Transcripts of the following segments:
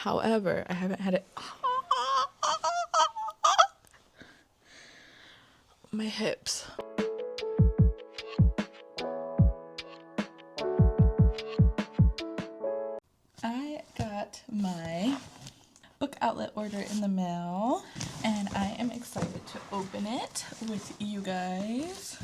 However, I haven't had it. My hips. I got my book outlet order in the mail and I am excited to open it with you guys.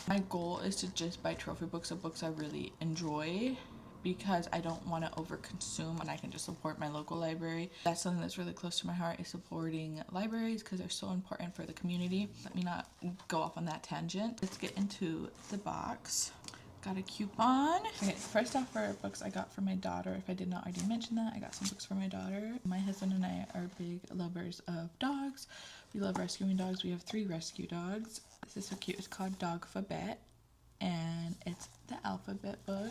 My goal is to just buy trophy books of books I really enjoy, because I don't want to overconsume and I can just support my local library. That's something that's really close to my heart, is supporting libraries because they're so important for the community. Let me not go off on that tangent. Let's get into the box. Got a coupon. Okay, first off, for books I got for my daughter. If I did not already mention that, I got some books for my daughter. My husband and I are big lovers of dogs. We love rescuing dogs. We have 3 rescue dogs. This is so cute. It's called Dogphabet, and it's the alphabet book,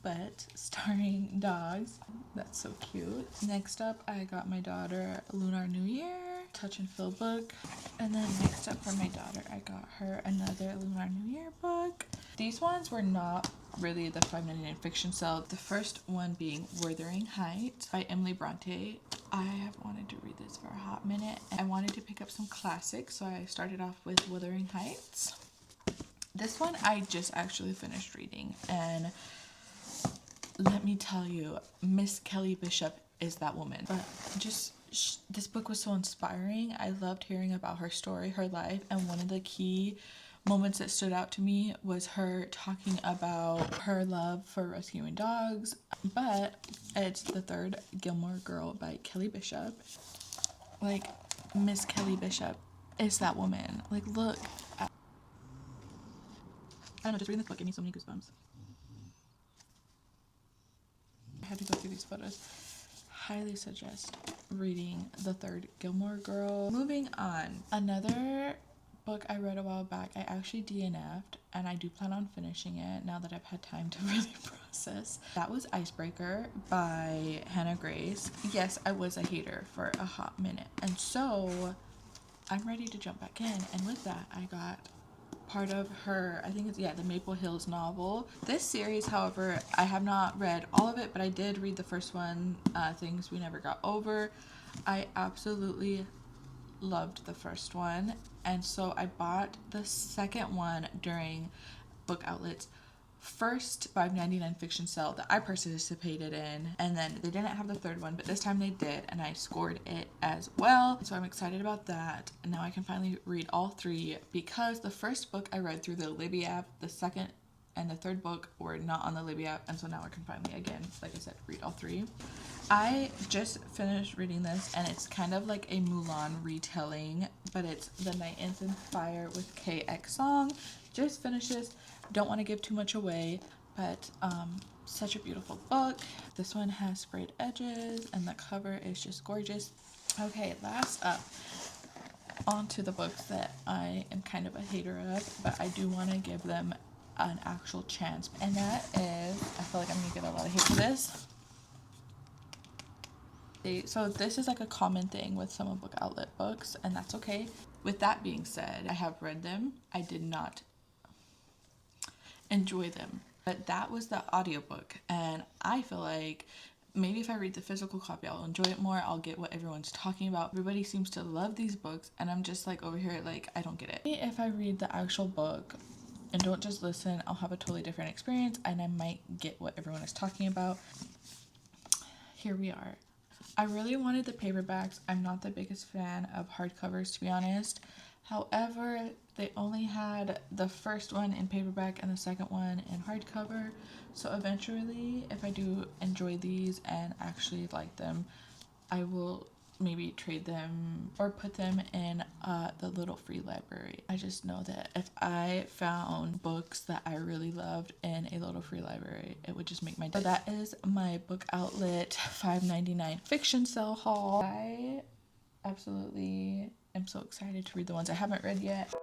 but starring dogs. That's so cute. Next up, I got my daughter Lunar New Year touch and feel book. And then next up for my daughter, I got her another Lunar New Year book. These ones were not really the $5.99 fiction sale. The first one being Wuthering Heights by Emily Bronte. I have wanted to read this for a hot minute. I wanted to pick up some classics, so I started off with Wuthering Heights. This one I just actually finished reading, and let me tell you, Miss Kelly Bishop is that woman. But just this book was so inspiring. I loved hearing about her story, her life, and one of the key moments that stood out to me was her talking about her love for rescuing dogs. But it's The Third Gilmore Girl by Kelly Bishop. Like, Miss Kelly Bishop is that woman. Like, look. I don't know, just reading this book gave me so many goosebumps. I had to go through these photos. Highly suggest reading The Third Gilmore Girl. Moving on, another book I read a while back, I actually DNF'd, and I do plan on finishing it now that I've had time to really process. That was Icebreaker by Hannah Grace. Yes, I was a hater for a hot minute, and so I'm ready to jump back in, and with that I got part of her, I think it's, yeah, the Maple Hills novel. This series, however, I have not read all of it, but I did read the first one, Things We Never Got Over. I absolutely loved the first one, and so I bought the second one during Book Outlet's first $5.99 fiction sale that I participated in, and then they didn't have the third one, but this time they did, and I scored it as well. So I'm excited about that, and now I can finally read all 3, because the first book I read through the Libby app, the second and the third book were not on the Libby app, and so now I can finally, again, like I said, read all 3. I just finished reading this, and it's kind of like a Mulan retelling, but it's The Night Ends in Fire with KX Song. Just finished this. Don't want to give too much away, but such a beautiful book. This one has sprayed edges, and the cover is just gorgeous. Okay, last up, onto the books that I am kind of a hater of, but I do want to give them an actual chance, and that is, I feel like I'm gonna get a lot of hate for this. So this is like a common thing with some of Book Outlet books, and that's okay. With that being said, I have read them. I did not enjoy them, but that was the audiobook, and I feel like maybe if I read the physical copy I'll enjoy it more. I'll get what everyone's talking about. Everybody seems to love these books, and I'm just like over here like I don't get it. If I read the actual book and don't just listen, I'll have a totally different experience, and I might get what everyone is talking about. Here we are. I really wanted the paperbacks. I'm not the biggest fan of hardcovers, to be honest. However, they only had the first one in paperback and the second one in hardcover. So eventually, if I do enjoy these and actually like them, I will maybe trade them or put them in the little free library. I just know that if I found books that I really loved in a little free library, it would just make my day. So that is my Book Outlet $5.99 fiction sale haul. I absolutely am so excited to read the ones I haven't read yet.